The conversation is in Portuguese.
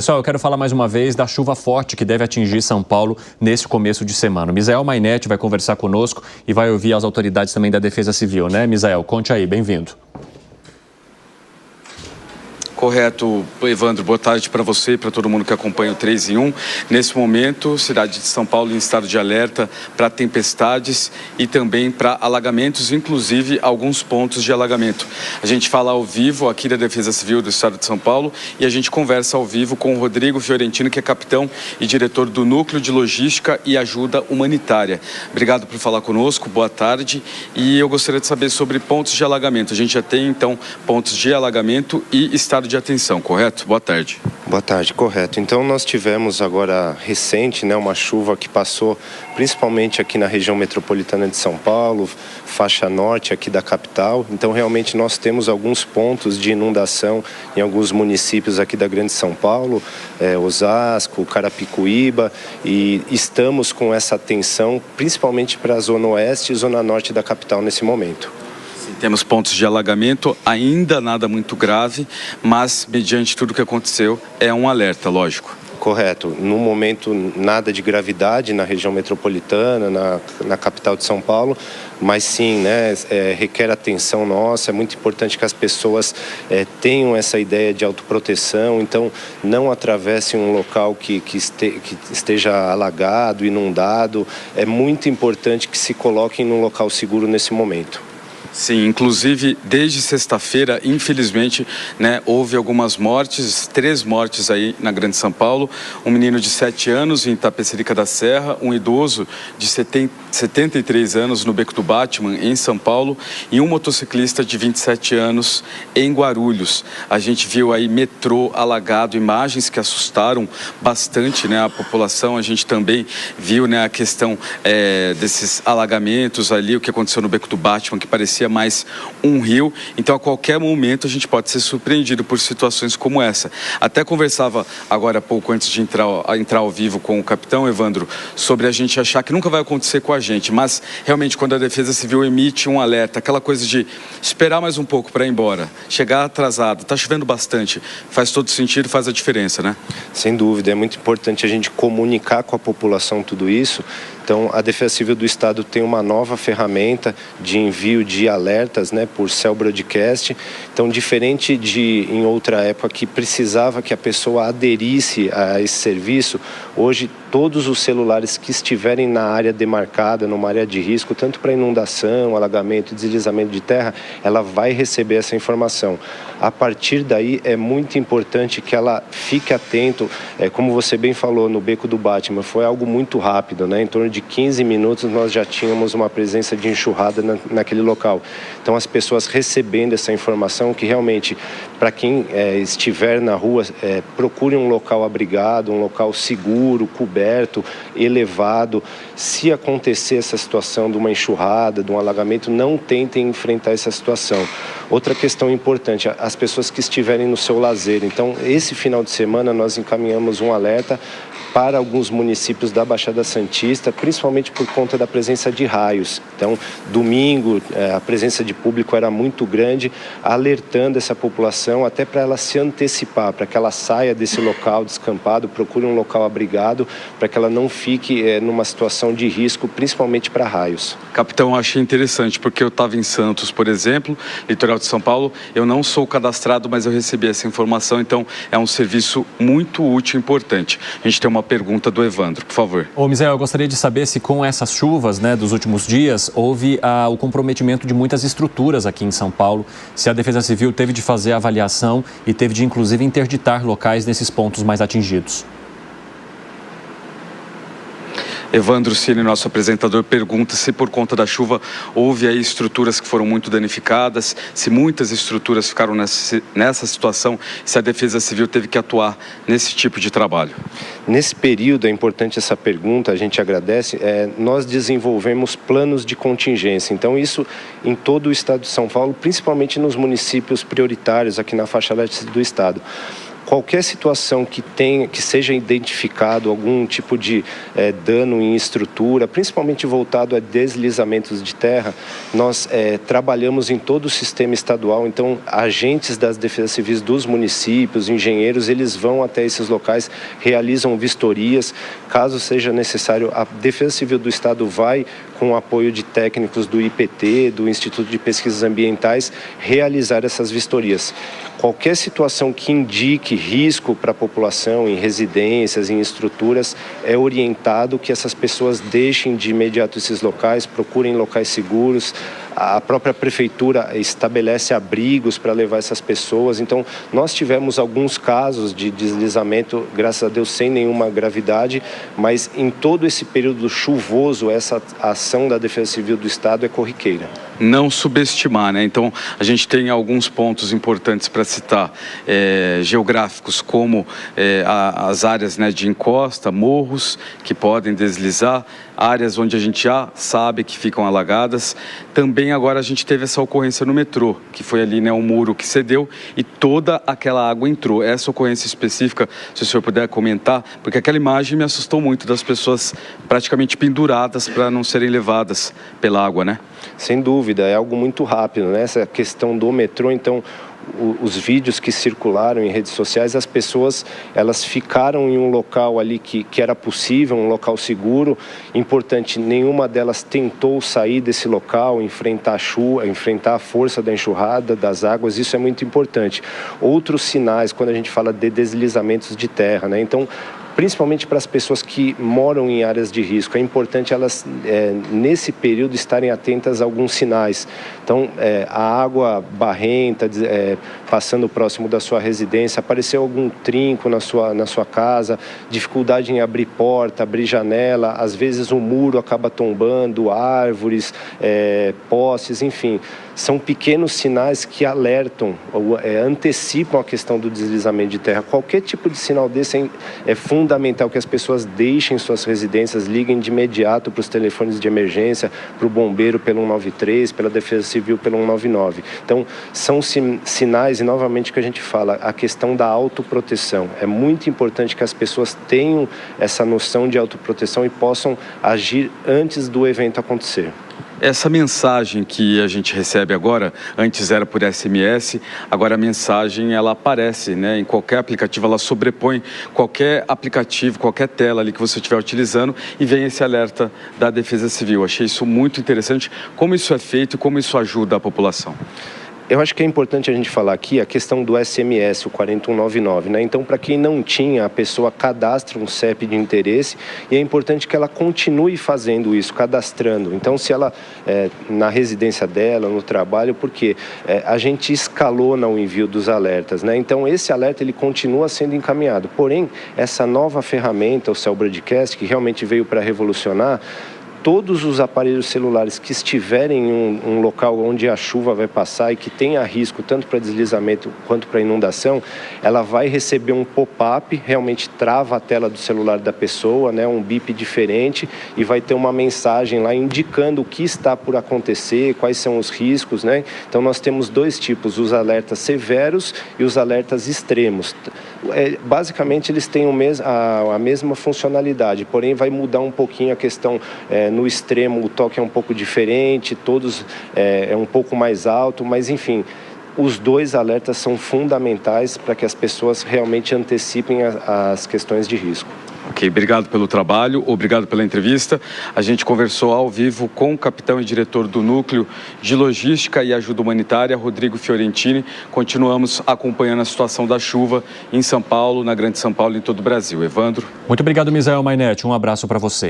Pessoal, eu quero falar mais uma vez da chuva forte que deve atingir São Paulo nesse começo de semana. O Misael Mainetti vai conversar conosco e vai ouvir as autoridades também da Defesa Civil, né, Misael? Conte aí, bem-vindo. Correto, Evandro. Boa tarde para você e para todo mundo que acompanha o 3 em 1. Nesse momento, cidade de São Paulo em estado de alerta para tempestades e também para alagamentos, inclusive alguns pontos de alagamento. A gente fala ao vivo aqui da Defesa Civil do estado de São Paulo e a gente conversa ao vivo com o Rodrigo Fiorentino, que é capitão e diretor do Núcleo de Logística e Ajuda Humanitária. Obrigado por falar conosco, boa tarde. E eu gostaria de saber sobre pontos de alagamento. A gente já tem, então, pontos de alagamento e estado de atenção, correto? Boa tarde. Boa tarde, correto. Então nós tivemos agora recente, uma chuva que passou principalmente aqui na região metropolitana de São Paulo, faixa norte aqui da capital. Então realmente nós temos alguns pontos de inundação em alguns municípios aqui da Grande São Paulo, Osasco, Carapicuíba, e estamos com essa atenção principalmente para a zona oeste e zona norte da capital nesse momento. Temos pontos de alagamento, ainda nada muito grave, mas mediante tudo que aconteceu, é um alerta, lógico. Correto. No momento, nada de gravidade na região metropolitana, na capital de São Paulo, mas sim, requer atenção nossa. É muito importante que as pessoas tenham essa ideia de autoproteção, então não atravessem um local que esteja alagado, inundado. É muito importante que se coloquem num local seguro nesse momento. Sim, inclusive desde sexta-feira, infelizmente, houve algumas mortes, 3 mortes aí na Grande São Paulo. Um menino de 7 anos em Itapecerica da Serra, um idoso de 73 anos no Beco do Batman, em São Paulo, e um motociclista de 27 anos em Guarulhos. A gente viu aí metrô alagado, imagens que assustaram bastante a população. A gente também viu a questão desses alagamentos ali, o que aconteceu no Beco do Batman, que parecia mais um rio. Então a qualquer momento a gente pode ser surpreendido por situações como essa. Até conversava agora há pouco, antes de entrar ao vivo com o capitão Evandro, sobre a gente achar que nunca vai acontecer com a gente, mas realmente quando a Defesa Civil emite um alerta, aquela coisa de esperar mais um pouco para ir embora, chegar atrasado, está chovendo bastante, faz todo sentido, faz a diferença, né? Sem dúvida, é muito importante a gente comunicar com a população tudo isso. Então, a Defesa Civil do Estado tem uma nova ferramenta de envio de alertas, por Cell Broadcast. Então, diferente de em outra época que precisava que a pessoa aderisse a esse serviço, hoje todos os celulares que estiverem na área demarcada, numa área de risco, tanto para inundação, alagamento e deslizamento de terra, ela vai receber essa informação. A partir daí, é muito importante que ela fique atento, como você bem falou, no Beco do Batman, foi algo muito rápido, em torno de 15 minutos nós já tínhamos uma presença de enxurrada naquele local. Então as pessoas recebendo essa informação que realmente, para quem estiver na rua, procure um local abrigado, um local seguro, coberto, elevado. Se acontecer essa situação de uma enxurrada, de um alagamento, não tentem enfrentar essa situação. Outra questão importante, as pessoas que estiverem no seu lazer. Então, esse final de semana nós encaminhamos um alerta para alguns municípios da Baixada Santista, principalmente por conta da presença de raios. Então, domingo, a presença de público era muito grande, alertando essa população até para ela se antecipar, para que ela saia desse local descampado, procure um local abrigado, para que ela não fique numa situação de risco, principalmente para raios. Capitão, eu achei interessante, porque eu estava em Santos, por exemplo, litoral de São Paulo, eu não sou cadastrado, mas eu recebi essa informação, então é um serviço muito útil e importante. A gente tem uma pergunta do Evandro, por favor. Ô, Misael, eu gostaria de saber se com essas chuvas, dos últimos dias, houve o comprometimento de muitas estruturas aqui em São Paulo, se a Defesa Civil teve de fazer a avaliação e teve de, inclusive, interditar locais nesses pontos mais atingidos. Evandro Cine, nosso apresentador, pergunta se por conta da chuva houve aí estruturas que foram muito danificadas, se muitas estruturas ficaram nessa situação, se a Defesa Civil teve que atuar nesse tipo de trabalho. Nesse período, é importante essa pergunta, a gente agradece, nós desenvolvemos planos de contingência. Então, isso em todo o estado de São Paulo, principalmente nos municípios prioritários aqui na faixa leste do estado. qualquer situação que seja identificado algum tipo de dano em estrutura, principalmente voltado a deslizamentos de terra, nós trabalhamos em todo o sistema estadual. Então, agentes das defesas civis dos municípios, engenheiros, eles vão até esses locais, realizam vistorias. Caso seja necessário, a Defesa Civil do Estado vai, com o apoio de técnicos do IPT, do Instituto de Pesquisas Ambientais, realizar essas vistorias. Qualquer situação que indique risco para a população em residências, em estruturas, é orientado que essas pessoas deixem de imediato esses locais, procurem locais seguros. A própria prefeitura estabelece abrigos para levar essas pessoas. Então, nós tivemos alguns casos de deslizamento, graças a Deus, sem nenhuma gravidade, mas em todo esse período chuvoso, essa ação da Defesa Civil do Estado é corriqueira. Não subestimar, né? Então, a gente tem alguns pontos importantes para citar, geográficos, como as áreas, né, de encosta, morros que podem deslizar, áreas onde a gente já sabe que ficam alagadas. Também agora a gente teve essa ocorrência no metrô, que foi ali, né, um muro que cedeu e toda aquela água entrou. Essa ocorrência específica, se o senhor puder comentar, porque aquela imagem me assustou muito, das pessoas praticamente penduradas para não serem levadas pela água, né? Sem dúvida, é algo muito rápido, né? Essa questão do metrô, então, os vídeos que circularam em redes sociais, as pessoas, elas ficaram em um local ali que era possível, um local seguro. Importante, nenhuma delas tentou sair desse local, enfrentar a chuva, enfrentar a força da enxurrada, das águas, isso é muito importante. Outros sinais, quando a gente fala de deslizamentos de terra, né? Então, principalmente para as pessoas que moram em áreas de risco, é importante elas, nesse período, estarem atentas a alguns sinais. Então, a água barrenta, passando próximo da sua residência, apareceu algum trinco na sua casa, dificuldade em abrir porta, abrir janela, às vezes o muro acaba tombando, árvores, postes, enfim. São pequenos sinais que alertam, antecipam a questão do deslizamento de terra. Qualquer tipo de sinal desse é fundamental que as pessoas deixem suas residências, liguem de imediato para os telefones de emergência, para o bombeiro pelo 193, pela Defesa Civil pelo 199. Então, são sinais, e novamente que a gente fala, a questão da autoproteção. É muito importante que as pessoas tenham essa noção de autoproteção e possam agir antes do evento acontecer. Essa mensagem que a gente recebe agora, antes era por SMS, agora a mensagem ela aparece, né, em qualquer aplicativo, ela sobrepõe qualquer aplicativo, qualquer tela ali que você estiver utilizando e vem esse alerta da Defesa Civil. Achei isso muito interessante, como isso é feito e como isso ajuda a população. Eu acho que é importante a gente falar aqui a questão do SMS, o 4199, né? Então, para quem não tinha, a pessoa cadastra um CEP de interesse e é importante que ela continue fazendo isso, cadastrando. Então, se ela, na residência dela, no trabalho, porque a gente escalona o envio dos alertas, né? Então, esse alerta, ele continua sendo encaminhado. Porém, essa nova ferramenta, o Cell Broadcast, que realmente veio para revolucionar, todos os aparelhos celulares que estiverem em um local onde a chuva vai passar e que tenha risco tanto para deslizamento quanto para inundação, ela vai receber um pop-up, realmente trava a tela do celular da pessoa, né, um bip diferente, e vai ter uma mensagem lá indicando o que está por acontecer, quais são os riscos, né? Então nós temos dois tipos, os alertas severos e os alertas extremos. Basicamente eles têm a mesma funcionalidade, porém vai mudar um pouquinho a questão. No extremo o toque é um pouco diferente, todos é um pouco mais alto, mas enfim, os dois alertas são fundamentais para que as pessoas realmente antecipem as questões de risco. Ok, obrigado pelo trabalho, obrigado pela entrevista. A gente conversou ao vivo com o capitão e diretor do Núcleo de Logística e Ajuda Humanitária, Rodrigo Fiorentini. Continuamos acompanhando a situação da chuva em São Paulo, na Grande São Paulo e em todo o Brasil. Evandro. Muito obrigado, Misael Mainetti. Um abraço para você.